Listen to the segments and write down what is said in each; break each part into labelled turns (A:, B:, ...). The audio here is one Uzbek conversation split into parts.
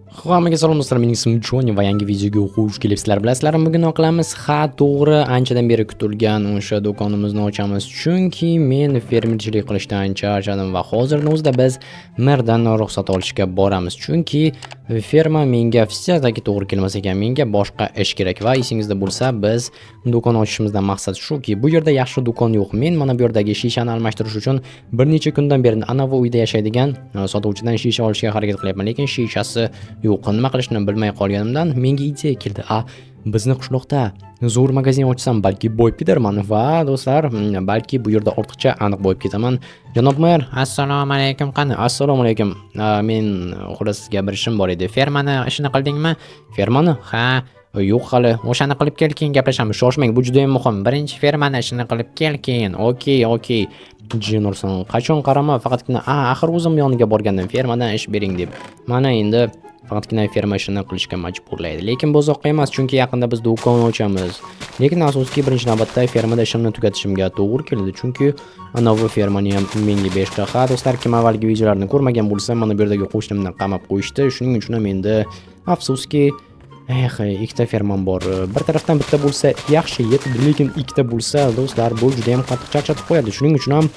A: Hammaga salom do'stlar, mening ismim Joni va yangi videoga xush kelibsizlar. Bilasizlar, bugun qilamiz. Ha, to'g'ri, anchadan beri kutilgan o'sha do'konimizni ochamiz. Chunki men fermerchilik qilishdan charchadim va hozirning o'zida biz merdan ruxsat olishga boramiz. Chunki ferma menga fiziotaki to'g'ri kelmas ekan. Menga boshqa ish kerak va esingizda bo'lsa, biz do'kon ochishimizdan maqsad shuki, bu yerda yaxshi do'kon yo'q. Men mana bu yerdagi shishani almashtirish uchun bir necha kundan beri anavi uyda yashaydigan sotuvchidan shisha olishga harakat qilyapman, lekin shishasi yo'q. Nima qilishni bilmay qolganimdan menga ideya keldi. Bizni qishloqda zo'r magazin ochsam balki boyib ketarman va do'stlar, balki bu yerda ortiqcha aniq boyib ketaman. Janob mer, assalomu alaykum. Qani? Assalomu alaykum. Men xolos sizga bir ishim bor edi. Fermani ishini qildingmi? Fermani? Ha, yo'q hali. O'shani qilib kel, keyin gaplashamiz. Shoshmang, bu juda ham muhim. Birinchi fermani ishini qilib kel, keyin. Okey. Jinurson, qachon qarama, faqatgina axir o'zim yoniga borgandim, fermadan ish bering deb. Mana endi faqatgina ferma ishini qilishga majburlaydi. Lekin bu uzoqqa emas, chunki yaqinda biz do'kon ochamiz. Lekin asosiyki birinchi navbatda fermada ishimni tugatishimga to'g'ri keldi, chunki anavi fermani ham menga berishdi. Ha, do'stlar, kim avvalgi videolarni ko'rmagan bo'lsa, mana bu yerdagi qo'shnimni qamab qo'yishdi. Shuning uchun ham endi afsuski ikkita fermam bor. Bir tarafdan bitta bo'lsa yaxshi yetdi, lekin ikkita bo'lsa, do'stlar, bu juda ham qattiq charchatib qo'yadi. Shuning uchun ham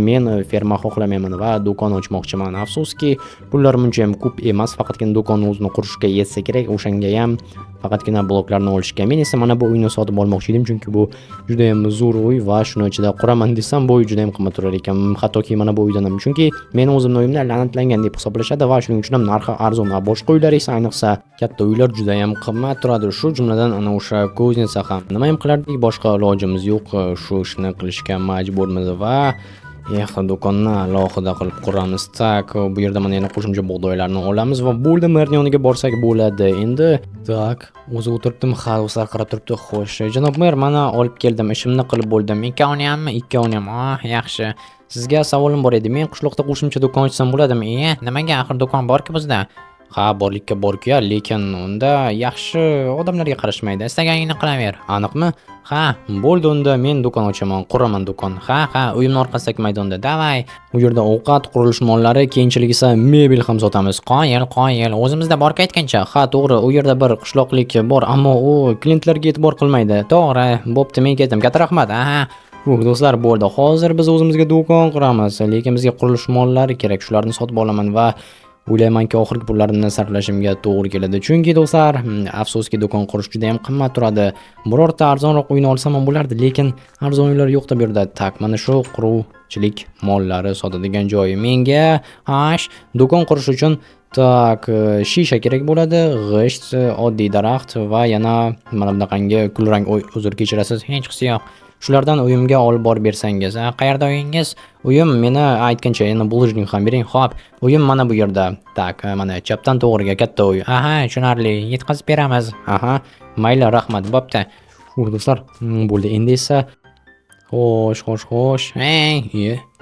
A: men ferma xohlamayman va do'kon ochmoqchiman. Afsuski, pullar buncha ham ko'p emas, faqatgina do'konni o'zini qurishga yetsa kerak. O'shanga ham faqatgina bloklarni olishga. Men esa mana bu uyni sotib olmoqchi edim, chunki bu juda ham zo'r uy va shuni ichida quraman desam, bu uy juda ham qimmat turar ekan. Hattoki mana bu uydan ham, chunki men o'zimning uyimda la'natlangan deb hisoblashadi va shuning uchun ham narxi arzon. Boshqa uylar esa, ayniqsa katta uylar juda ham qimmat turadi. Shu jumladan ana o'sha ko'znesa ham. Nima ham qilardik, boshqa ilojimiz yo'q. Shu ishni qilishga majburmiz va do'konni alohida qilib quramiz. Tak, bu yerda mana yana qo'shimcha bug'doylarni olamiz va bo'ldi, merning yoniga borsak bo'ladi. Endi tak, o'zi o'tiribdim, xaloslar qarab turibdi. Xo'sh, janob mer, mana olib keldim, ishimni qilib bo'ldim. Ikkovini ham. Yaxshi. Sizga savolim bor edi. Men qishloqda qo'shimcha do'kon ochsam bo'ladimi? Nimaga, axir do'kon bor-ku bizda. Ha, borlikka bor-ku, lekin unda yaxshi odamlarga qarashmaydi. Istaganingni qilaver. Aniqmi? Ha, bo'ldi, unda men do'kon ochaman, quraman do'kon. Ha, uyimning orqasidagi maydonda. Davay. U yerda ovqat, qurilish mollari, keyinchalik esa mebel ham sotamiz. Qoyil. O'zimizda bor aytgancha. Ha, to'g'ri, u yerda bir qishloqlik bor, ammo u klientlarga e'tibor qilmaydi. To'g'ri, bo'pti, men ketdim. Katta rahmat. Do'stlar, bo'ldi. Hozir biz o'zimizga do'kon quramiz, lekin bizga qurilish mollari kerak. Shularni sotib olaman va o'ylaymanki oxirgi pullarimni sarflashimga to'g'ri keladi. Chunki do'stlar, afsuski do'kon qurish juda ham qimmat turadi. Birorta arzonroq uyni olsam ham bo'lardi, lekin arzon uylar yo'q-da bu yerda. Tak, mana shu quruvchilik mollari sotadigan joyi. Menga do'kon qurish uchun shisha kerak bo'ladi, g'isht, oddiy daraxt va yana mana bunaqangi kulrang, uzr kechirasiz, hech qisi yo'q. Shulardan uyimga olib borib bersangiz. Qayerda uyingiz? Uyim meni aytgancha, yana bulojnik ham bering. Xo'p, uyim mana bu yerda. Tak, mana chapdan to'g'riga katta uy. Tushunarli. Yetkazib beramiz. Mayli, rahmat. Bo'pti. Do'stlar, bo'ldi. Endi esa xo'sh.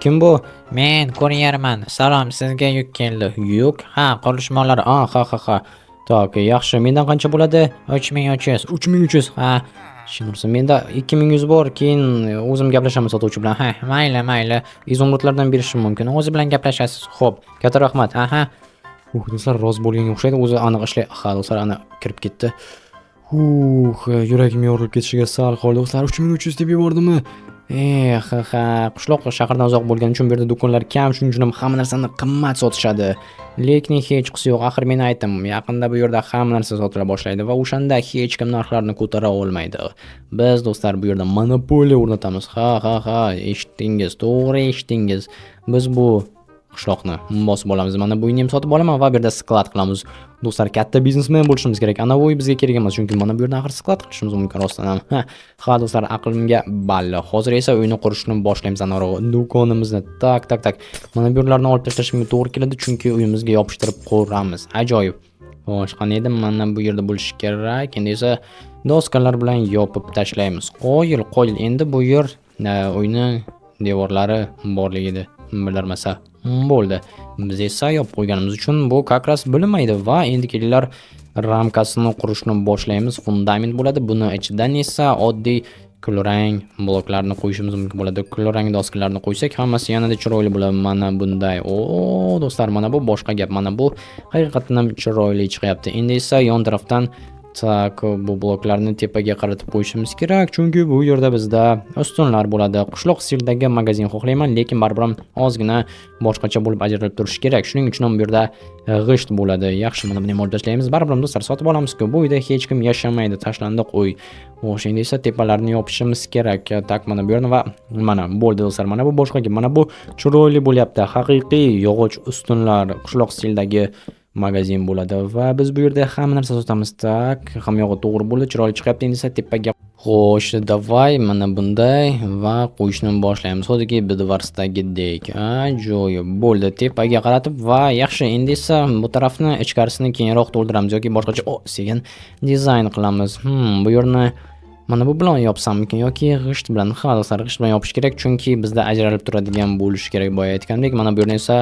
A: Kim bu? Men kuryerman. Salom, sizga yuk keldi. Yuk? Qurilish mollari. Ha. Tak, yaxshi. Mendan qancha bo'ladi? 3300. Tushunursiz, menda 2100 bor, keyin o'zim gaplashamiz sotuvchi bilan. Mayli. Izomrudlardan berishim mumkin. O'zi bilan gaplashasiz. Xo'p, katta rahmat. Do'stlar, rozi bo'lganga o'xshaydi. O'zi aniq ishlaydi. Do'stlar, ana kirib ketdi. Yuragim yorilib ketishiga sal qoldi. Do'stlar, 3300 deb yubordimmi? Qishloq shahardan uzoq bo'lgani uchun bu yerda do'konlar kam, shuning uchun ham hamma narsani qimmat sotishadi. Lekin hech qisi yo'q. Axir men aytdim, yaqinda bu yerda hamma narsa sotila boshlaydi va o'shanda hech kim narxlarni ko'tara olmaydi. Biz do'stlar bu yerda monopoliya o'rnatamiz. Eshitdingiz, to'g'ri eshitdingiz. Biz bu qishloqni bosib olamiz. Mana bu uyni ham sotib olaman va bu yerda sklad qilamiz. Do'stlar, katta biznesmen bo'lishimiz kerak. Ana bu uy bizga kerak emas, chunki mana bu yerda axir sklad qilishimiz mumkin rostdan ham. Do'stlar, aqlimga balli. Hozir esa uyni qurishni boshlaymiz. Do'konimizni tak. Mana bu yerlarni olib tashlashimga to'g'ri keladi, chunki uyimizga yopishtirib quramiz. Ajoyib. Xo'sh, qani edi? Mana bu yerda bo'lishi kerak. Endi esa doskalar bilan yopib tashlaymiz. Qo'yil. Endi bu yer uyni devorlari borligini bildirmasa bo'ldi. Biz esa yopib qo'yganimiz uchun bu kakras bilinmaydi va endi kelinglar ramkasini qurishni boshlaymiz. Fundament bo'ladi. Buni ichidan esa oddiy kulrang bloklarni qo'yishimiz mumkin bo'ladi. Kulrang doskalarni qo'ysak, hammasi yanada chiroyli bo'ladi. Mana bunday. Do'stlar, mana bu boshqa gap. Mana bu haqiqatan ham chiroyli chiqyapti. Endi esa yon tarafdan bu bloklarni tepaga qaratib qo'yishimiz kerak, chunki bu yerda bizda ustunlar bo'ladi. Qishloq stilidagi magazin xohlayman, lekin baribir ham ozgina boshqacha bo'lib ajralib turishi kerak. Shuning uchun ham bu yerda g'isht bo'ladi. Yaxshi, mana buni olib tashlaymiz. Baribir ham do'stlar sotib olamiz-ku. Bu uyda hech kim yashamaydi, tashlandi qo'y. O'shanda esa tepalarni yopishimiz kerak. Tak, mana bu yerni va mana bo'ldi do'stlar. Mana bu boshqa gap. Mana bu chiroyli bo'lyapti. Haqiqiy yog'och ustunlar, qishloq stilidagi magazin bo'ladi va biz bu yerda hamma narsa sotamiz. Tak, hamma yog'i to'g'ri bo'ldi, chiroyli chiqyapti. Endi esa tepaga xo'sh, davay mana bunday va qo'yishni boshlaymiz. Xuddi Bedwarsdagidek. Ajoyib bo'ldi. Tepaga qaratib va yaxshi. Endi esa bu tarafni ichkarisini keyinroq to'ldiramiz yoki boshqacha sekin dizayn qilamiz. Bu yerni mana bu bilan yopsammikin yoki g'isht bilan? Ha, do'stlar, g'isht bilan yopish kerak, chunki bizda ajralib turadigan bo'lishi kerak. Boya aytgandek, mana bu yerni esa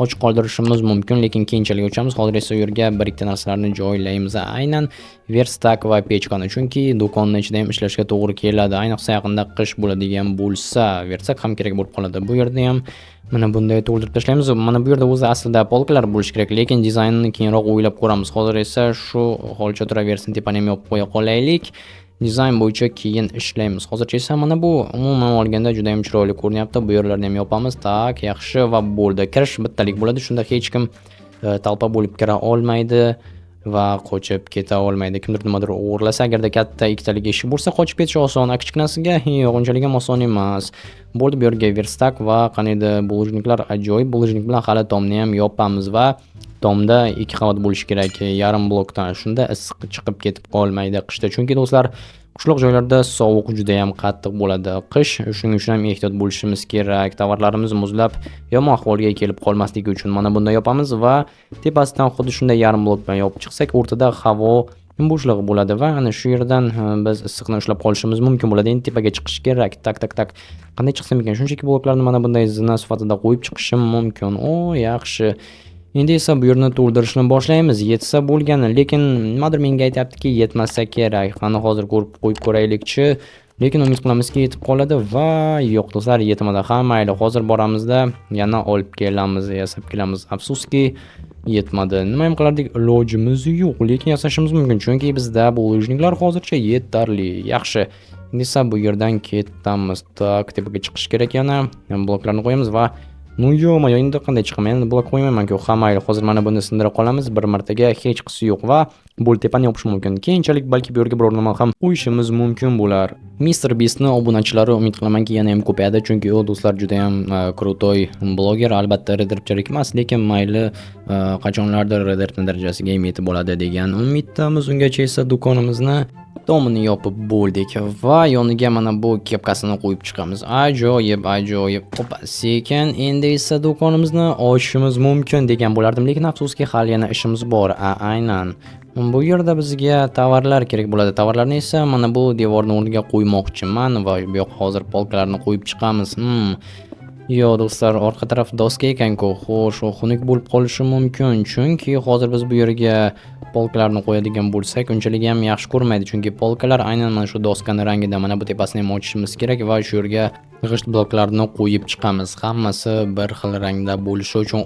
A: ochiq qoldirishimiz mumkin, lekin keyinchalik ochamiz. Hozir esa u yerga bir ikkita narsalarni joylaymiz. Aynan verstak va pechkani, chunki do'konni ichida ham ishlashga to'g'ri keladi. Ayniqsa yaqinda qish bo'ladigan bo'lsa, versak ham kerak bo'lib qoladi. Bu yerda ham mana bunday to'ldirib tashlaymiz. Mana bu yerda o'zi aslida polkalar bo'lishi kerak, lekin dizaynini keyinroq o'ylab ko'ramiz. Hozir esa shu holicha turaversin, tepani ham yopib qo'ya qolaylik. Dizayn bo'yicha keyin ishlaymiz. Hozircha esa mana bu umuman olganda juda ham chiroyli ko'rinyapti. Bu yerlarni ham yopamiz. Tak, yaxshi va bo'ldi. Kirish bittalik bo'ladi. Shunda hech kim talpa bo'lib kira olmaydi va qochib keta olmaydi. Kimdir nimadir o'g'irlasa, agarda katta ikkitalik eshik bo'lsa, qochib ketish oson. Kichkinasiga yo'q, unchalik ham oson emas. Bo'ldi, bu yerga verstak va qaniydi bulojniklar, ajoyib bulojnik bilan hali tomni ham yopamiz va tomda 2 qavat bo'lishi kerak, yarim blokdan. Shunda issiq chiqib ketib qolmaydi qishda. Chunki do'stlar, qishloq joylarda sovuq juda ham qattiq bo'ladi qish. Shuning uchun ham ehtiyot bo'lishimiz kerak. Tovarlarimiz muzlab yomon ahvolga kelib qolmasligi uchun mana bunday yopamiz va tepasidan xuddi shunday yarim blok bilan yopib chiqsak, o'rtada havo bo'shlig'i bo'ladi va ana shu yerdan biz issiqni ushlab qolishimiz mumkin bo'ladi. Endi tepaga chiqish kerak. Tak. Qanday chiqsam ekan? Shunchaki bloklarni mana bunday zina sifatida qo'yib chiqishim mumkin. Yaxshi. Endi esa bu yerni to'ldirishni boshlaymiz. Yetsa bo'lgani, lekin nimadir menga aytayaptiki, yetmasa kerak. Qani hozir ko'rib qo'yib ko'raylikchi. Lekin umid qilamizki yetib qoladi va yo'q do'stlar, yetmadi. Mayli, hozir boramizda yana olib kelamiz, yasab kelamiz. Afsuski yetmadi. Nima ham qilardik? Ilojimiz yo'q, lekin yasashimiz mumkin, chunki bizda bulojniklar hozircha yetarli. Yaxshi. Endi esa bu yerdan ketamiz. Tak, tepaga chiqish kerak yana. Bloklarni qo'yamiz va endi qanday chiqaman? Endi blok qo'ymayman-ku. Mayli, hozir mana buni sindirib qolamiz. Bir martaga hech qisi yo'q va bo'l tepani yopish mumkin. Keyinchalik balki bu yerga biror nima ham qo'yishimiz mumkin bo'lar. Mr. Beast'ning obunachilari umid qilamanki yana ham ko'payadi, chunki u do'stlar juda ham krutoy bloger. Albatta redirchilik emas, lekin mayli qachonlardir redirni darajasiga ham yetib oladi degan umiddamiz. Ungacha esa do'konimizni tomini yopib bo'ldik va yoniga mana bu kepkasini qo'yib chiqamiz. Ajoyib. Hoppa, sekin endi esa do'konimizni ochishimiz mumkin degan bo'lardim, lekin afsuski hali yana ishimiz bor. Aynan. Bu yerda bizga tovarlar kerak bo'ladi. Tovarlarni esa mana bu devorning o'rniga qo'ymoqchiman va bu yoq hozir polkalarni qo'yib chiqamiz. Yo'q do'stlar, orqa taraf doska ekan-ku. Xo'sh, u xunuk bo'lib qolishi mumkin, chunki hozir biz bu yerga polkalarni qo'yadigan bo'lsak, unchalik ham yaxshi ko'rmaydi, chunki polkalar aynan mana shu doskani rangida. Mana bu tepasini ham ochishimiz kerak va shu yerga g'isht bloklarni qo'yib chiqamiz. Hammasi bir xil rangda bo'lishi uchun.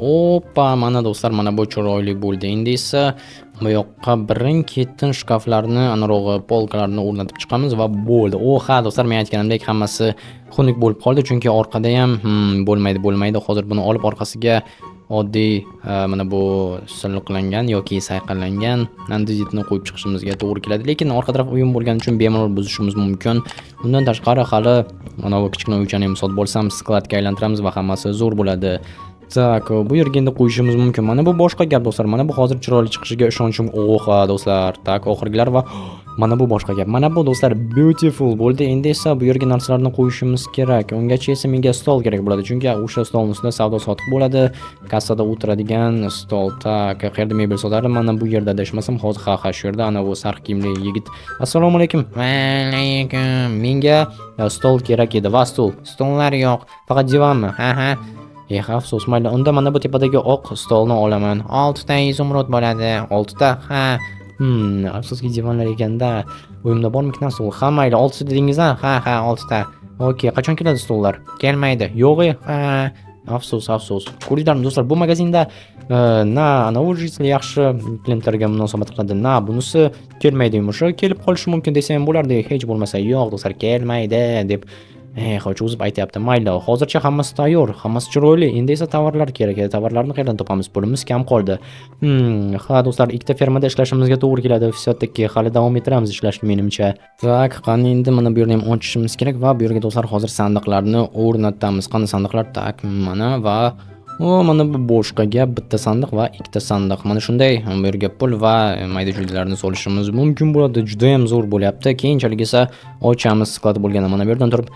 A: Mana do'stlar, mana bu chiroyli bo'ldi. Endi esa bu yoqqa birin-ketin shkaflarni, anarog'i polkalarni o'rnatib chiqamiz va bo'ldi. Do'stlar, men aytganimdek hammasi xunuk bo'lib qoldi, chunki orqada ham bo'lmaydi. Hozir buni olib orqasiga oddiy mana bu silliqlangan yoki sayqallangan andezitni qo'yib chiqishimizga to'g'ri keladi, lekin orqa taraf uyum bo'lgani uchun bemalol buzishimiz mumkin. Undan tashqari hali mana bu kichkina uychani ham sotib olsam, skladga aylantiramiz va hammasi zo'r bo'ladi. Tak, bu yerga endi qo'yishimiz mumkin. Mana bu boshqa gap do'stlar. Mana bu hozir chiroyli chiqishiga ishonchim do'stlar. Tak, oxirgilar va mana bu boshqa gap. Mana bu do'stlar beautiful bo'ldi. Endi esa bu yerga narsalarni qo'yishimiz kerak. Ungacha esa menga stol kerak bo'ladi, chunki o'sha stolning ustida savdo sotiq bo'ladi. Kassada o'tiradigan stol. Tak, qayerda mebel sotardim? Mana bu yerda adashmasam, hozir shu yerda ana bu sarx kiyimli yigit. Assalomu alaykum.
B: Va alaykum.
A: Menga stol kerak edi. Va
B: stollar yo'q.
A: Faqat divanmi?
B: Ha.
A: Afsus, mayli. Unda mana bu tepadagi oq stolni olaman.
B: 6 ta izumrud bo'ladi.
A: 6 ta? Afsuski divanlar ekanda. Uyimda bormikan stol? Ha, mayli, 6 dedingiz a? Ha, 6 ta. Okey, qachon keladi stollar?
B: Kelmaydi.
A: Yo'q, ha. Afsus. Ko'rdinglarmi do'stlar, bu magazinda na anaujisi yaxshi klientlarga munosabat qiladi, na bunisi kelmaydi yumushi. Kelib qolishi mumkin desa ham bo'lardi. Hech bo'lmasa, yo'q do'stlar, kelmaydi deb cho'zib aytyapti. Mayli, hozircha hammasi tayyor, hammasi chiroyli. Endi esa tovarlar kerak. Tovarlarni qayerdan topamiz? Pulimiz kam qoldi. Ha do'stlar, ikkita fermada ishlashimizga to'g'ri keladi. Все-таки hali davom ettiramiz ishlashni menimcha. Tak, qani endi mana bu yerni ham ochishimiz kerak va bu yerga do'stlar hozir sandiqlarni o'rnatamiz. Qani sandiqlar? Tak, mana va mana bu boshqaga bitta sandiq va ikkita sandiq. Mana shunday bu yerga pul va mayda chuydalarni solishimiz mumkin bo'ladi. Juda ham zo'r bo'lyapti. Keyinchalik esa ochamiz sklad bo'lganda mana bu yerdan turib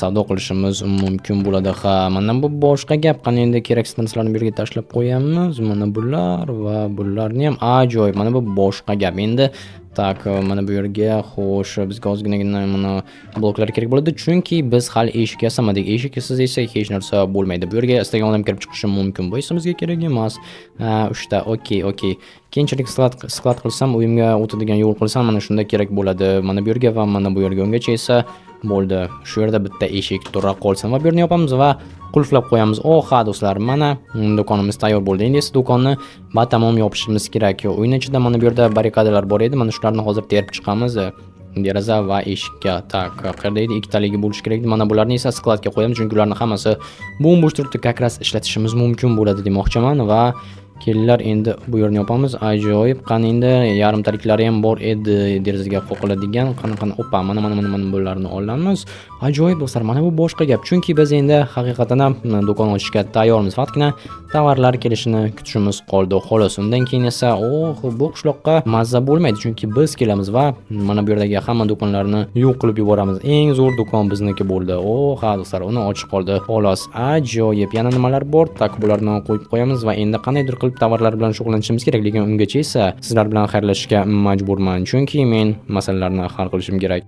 A: savdo qilishimiz mumkin bo'ladi. Ha, mana bu boshqa gap. Qani endi keraksiz narsalarni bu yerga tashlab qo'yamiz. Mana bular va bularni ham ajoyib. Mana bu boshqa gap. Endi tak, mana bu yerga xo'sh, bizga ozginagina mana bloklar kerak bo'ladi, chunki biz hali eshik yasamadik. Eshik yasasiz esa hech narsa bo'lmaydi. Bu yerga istagan odam kirib chiqishi mumkin. Bu esa bizga kerak emas. 3 ta. Okey. Keyinchalik sklad qilsam, uyimga o'tadigan yo'l qilsam, mana shunda kerak bo'ladi. Mana bu yerga va mana bu yerga ungacha esa bo'ldi. Shu yerda bitta eshik tura qolsin va bu yerni yopamiz va qulflab qo'yamiz. Ha do'stlar, mana do'konimiz tayyor bo'ldi. Endi esa do'konni batamom yopishimiz kerak. Uyning ichida mana bu yerda barrikadalar bor edi. Mana shularni hozir terib chiqamiz. Deraza va eshikka. Tak, qayerda edi? Ikkitaligi bo'lishi kerak. Mana bularni esa skladga qo'yamiz, chunki ularni hammasi bo'm-bo'sh turibdi. Как раз ishlatishimiz mumkin bo'ladi demoqchiman va kelinglar endi bu yerni yopamiz. Ajoyib. Qani endi yarimtaliklari ham bor edi derazaga qoqiladigan. Qani opa, mana bularni olamiz. Ajoyib do'stlar, mana bu boshqa gap. Chunki biz endi haqiqatan ham do'kon ochishga tayyormiz. Faqatgina tovarlar kelishini kutishimiz qoldi. Xolos, undan keyin esa bu qishloqqa mazza bo'lmaydi, chunki biz kelamiz va mana bu yerdagi hamma do'konlarni yo'q qilib yuboramiz. Eng zo'r do'kon bizniki bo'ldi. Ha do'stlar, uni ochib qoldi. Xolos, ajoyib. Yana nimalar bor? Tak, bularni qo'yib qo'yamiz va endi qandaydir qilib tovarlar bilan shug'ullanishimiz kerak. Lekin ungacha esa sizlar bilan xayrlashishga majburman, chunki men masalalarni hal qilishim kerak.